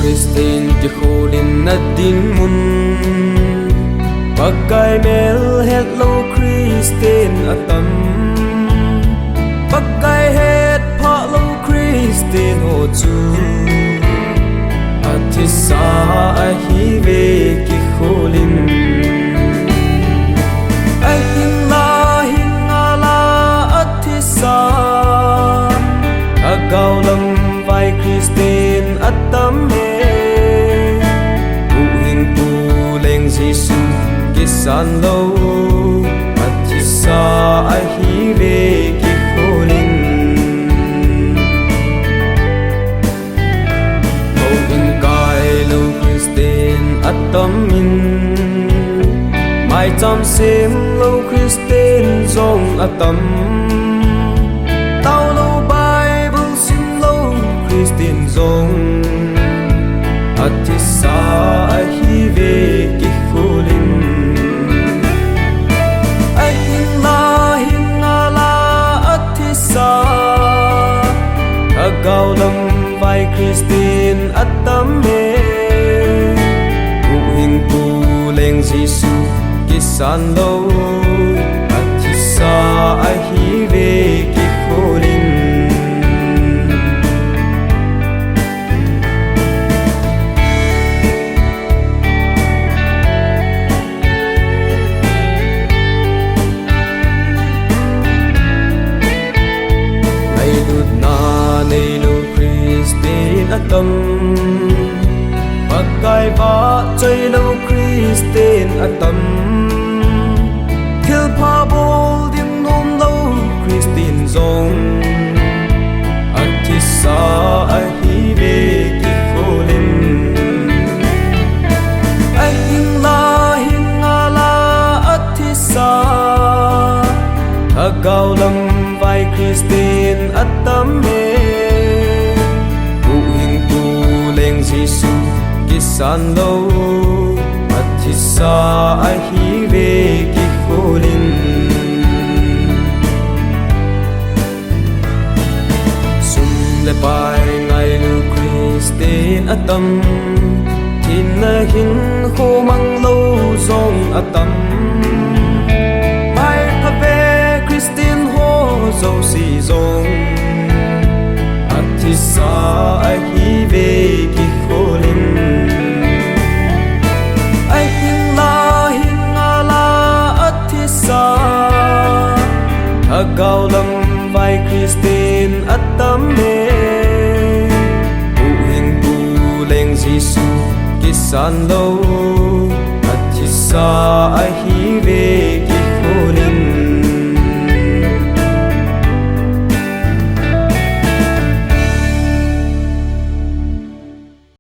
Christine ki khulin na din mun Pagkay mel het lo Christine atam Pagkay het pa lo Christine ho chu Atisa ahi ve ki khulin Ahin la hingala atisa Agaw lam vai Christine atam he Buhin pu leng Giêsu kisan lo Atisa ahi ve ki khulin Buhin kai lo Christine atam in Mai cham sim lo Christine zong atam Tao lo Bible sim lo Christine zong Atisa ahi ve ki khulin Ahin la hingala atisa Agaw lam vai Christine atam he Buhin pu leng Giêsu kisan lo Atisa ahi ve ki khulin Nay lo Christine atam Pagkay ba chay lo Christine atam Kil pa bol ding nom lo Christine zong Atisa ahi ve ki khulin Ahin la hingala atisa Agaw lam vai Christine atam he Buhin pu leng Giêsu kisan lo Atisa ahi ve ki khulin Sum le pai ngai lo Christine atam Tin na hin kho mang lo zong atam Pai pa ve Christine ho zo si zong Atisa ahi ve ki khulin Ahin la hingala atisa Agaw lam vai Christine atam he Buhin pu leng Giêsu kisan lo